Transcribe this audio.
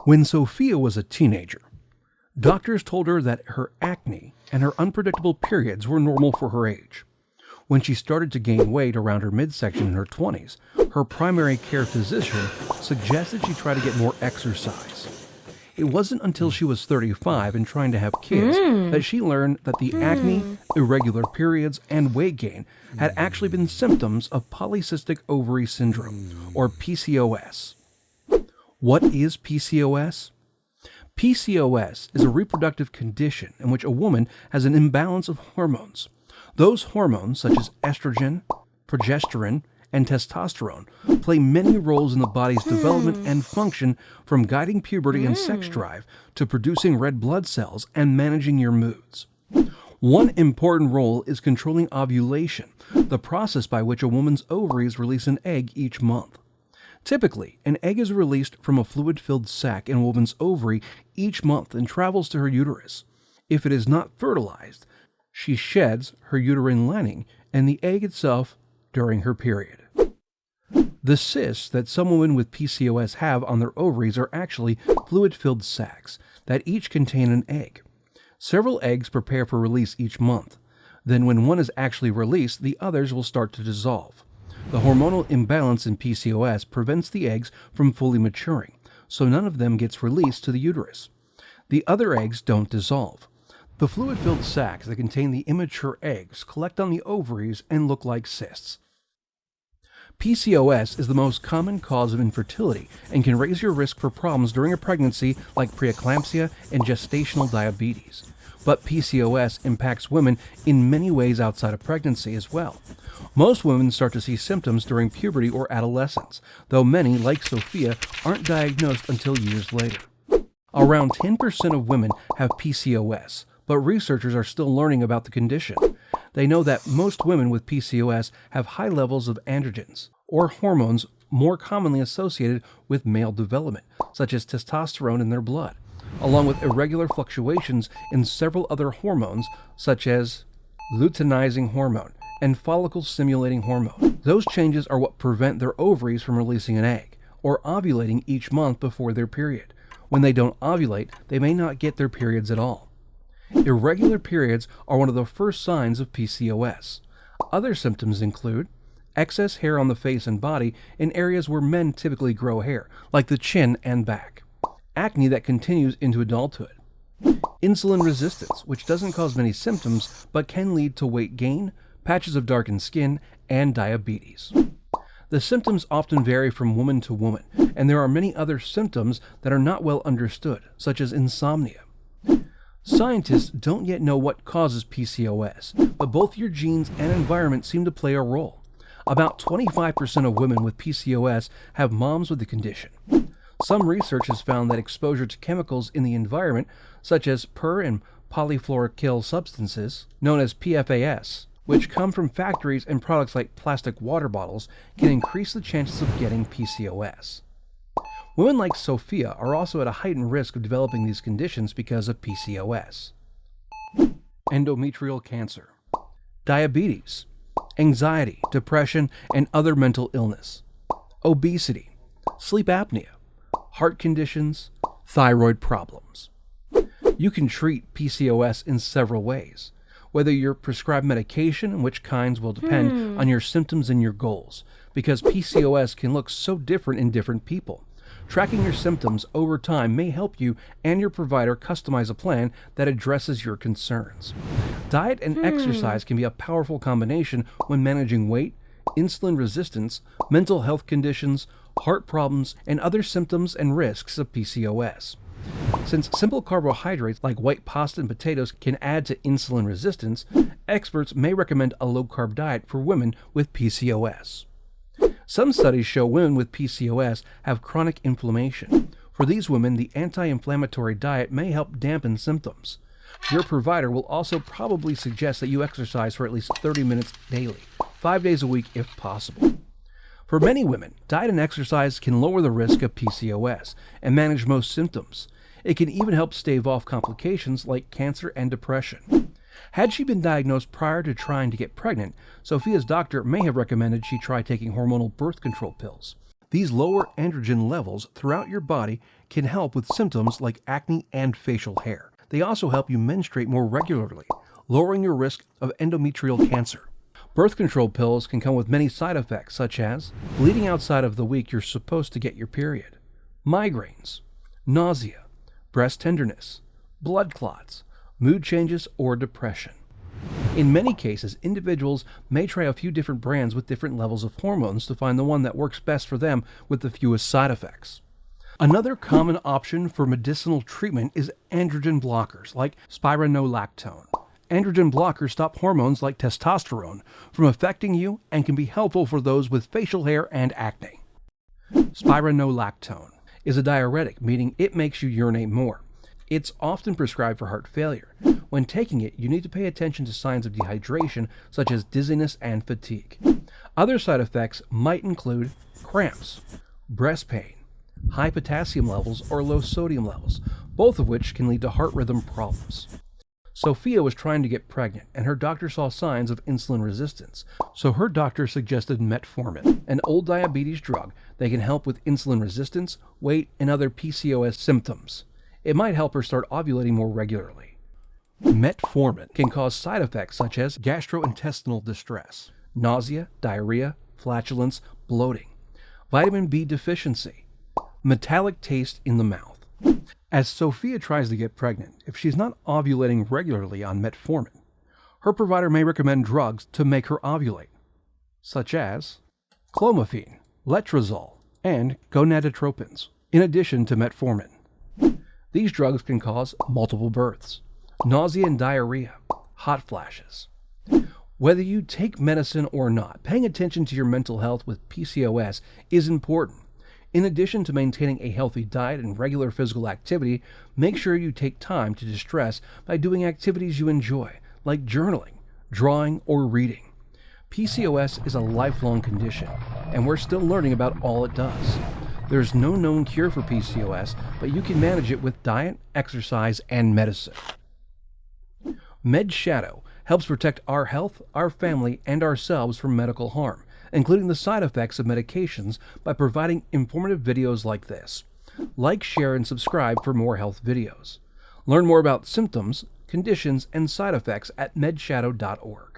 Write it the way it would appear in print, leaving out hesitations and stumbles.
When Sophia was a teenager, doctors told her that her acne and her unpredictable periods were normal for her age. When she started to gain weight around her midsection in her 20s, her primary care physician suggested she try to get more exercise. It wasn't until she was 35 and trying to have kids that she learned that the acne, irregular periods, and weight gain had actually been symptoms of polycystic ovary syndrome, or PCOS. What is PCOS? PCOS is a reproductive condition in which a woman has an imbalance of hormones. Those hormones, such as estrogen, progesterone, and testosterone, play many roles in the body's development and function, from guiding puberty and sex drive to producing red blood cells and managing your moods. One important role is controlling ovulation, the process by which a woman's ovaries release an egg each month. Typically, an egg is released from a fluid-filled sac in a woman's ovary each month and travels to her uterus. If it is not fertilized, she sheds her uterine lining and the egg itself during her period. The cysts that some women with PCOS have on their ovaries are actually fluid-filled sacs that each contain an egg. Several eggs prepare for release each month. Then when one is actually released, the others will start to dissolve. The hormonal imbalance in PCOS prevents the eggs from fully maturing, so none of them gets released to the uterus. The other eggs don't dissolve. The fluid-filled sacs that contain the immature eggs collect on the ovaries and look like cysts. PCOS is the most common cause of infertility and can raise your risk for problems during a pregnancy like preeclampsia and gestational diabetes. But PCOS impacts women in many ways outside of pregnancy as well. Most women start to see symptoms during puberty or adolescence, though many, like Sophia, aren't diagnosed until years later. Around 10% of women have PCOS, but researchers are still learning about the condition. They know that most women with PCOS have high levels of androgens, or hormones more commonly associated with male development, such as testosterone in their blood, along with irregular fluctuations in several other hormones, such as luteinizing hormone and follicle-stimulating hormone. Those changes are what prevent their ovaries from releasing an egg, or ovulating each month before their period. When they don't ovulate, they may not get their periods at all. Irregular periods are one of the first signs of PCOS. Other symptoms include excess hair on the face and body in areas where men typically grow hair, like the chin and back, acne that continues into adulthood, insulin resistance, which doesn't cause many symptoms but can lead to weight gain, patches of darkened skin, and diabetes. The symptoms often vary from woman to woman, and there are many other symptoms that are not well understood, such as insomnia. Scientists don't yet know what causes PCOS, but both your genes and environment seem to play a role. About 25% of women with PCOS have moms with the condition. Some research has found that exposure to chemicals in the environment, such as per- and polyfluoroalkyl substances, known as PFAS, which come from factories and products like plastic water bottles, can increase the chances of getting PCOS. Women like Sophia are also at a heightened risk of developing these conditions because of PCOS. Endometrial cancer, diabetes, anxiety, depression, and other mental illness, obesity, sleep apnea, heart conditions, thyroid problems. You can treat PCOS in several ways. Whether you're prescribed medication, and which kinds will depend on your symptoms and your goals, because PCOS can look so different in different people. Tracking your symptoms over time may help you and your provider customize a plan that addresses your concerns. Diet and exercise can be a powerful combination when managing weight, insulin resistance, mental health conditions, heart problems, and other symptoms and risks of PCOS. Since simple carbohydrates like white pasta and potatoes can add to insulin resistance, experts may recommend a low-carb diet for women with PCOS. Some studies show women with PCOS have chronic inflammation. For these women, the anti-inflammatory diet may help dampen symptoms. Your provider will also probably suggest that you exercise for at least 30 minutes daily, 5 days a week if possible. For many women, diet and exercise can lower the risk of PCOS and manage most symptoms. It can even help stave off complications like cancer and depression. Had she been diagnosed prior to trying to get pregnant, Sophia's doctor may have recommended she try taking hormonal birth control pills. These lower androgen levels throughout your body can help with symptoms like acne and facial hair. They also help you menstruate more regularly, lowering your risk of endometrial cancer. Birth control pills can come with many side effects, such as bleeding outside of the week you're supposed to get your period, migraines, nausea, breast tenderness, blood clots, mood changes, or depression. In many cases, individuals may try a few different brands with different levels of hormones to find the one that works best for them with the fewest side effects. Another common option for medicinal treatment is androgen blockers like spironolactone. Androgen blockers stop hormones like testosterone from affecting you and can be helpful for those with facial hair and acne. Spironolactone is a diuretic, meaning it makes you urinate more. It's often prescribed for heart failure. When taking it, you need to pay attention to signs of dehydration, such as dizziness and fatigue. Other side effects might include cramps, breast pain, high potassium levels, or low sodium levels, both of which can lead to heart rhythm problems. Sophia was trying to get pregnant, and her doctor saw signs of insulin resistance, so her doctor suggested metformin, an old diabetes drug that can help with insulin resistance, weight, and other PCOS symptoms. It might help her start ovulating more regularly. Metformin can cause side effects such as gastrointestinal distress, nausea, diarrhea, flatulence, bloating, vitamin B deficiency, metallic taste in the mouth. As Sophia tries to get pregnant, if she's not ovulating regularly on metformin, her provider may recommend drugs to make her ovulate, such as clomiphene, letrozole, and gonadotropins, in addition to metformin. These drugs can cause multiple births, nausea and diarrhea, hot flashes. Whether you take medicine or not, paying attention to your mental health with PCOS is important. In addition to maintaining a healthy diet and regular physical activity, make sure you take time to distress by doing activities you enjoy, like journaling, drawing, or reading. PCOS is a lifelong condition, and we're still learning about all it does. There's no known cure for PCOS, but you can manage it with diet, exercise, and medicine. MedShadow helps protect our health, our family, and ourselves from medical harm, including the side effects of medications, by providing informative videos like this. Like, share, and subscribe for more health videos. Learn more about symptoms, conditions, and side effects at medshadow.org.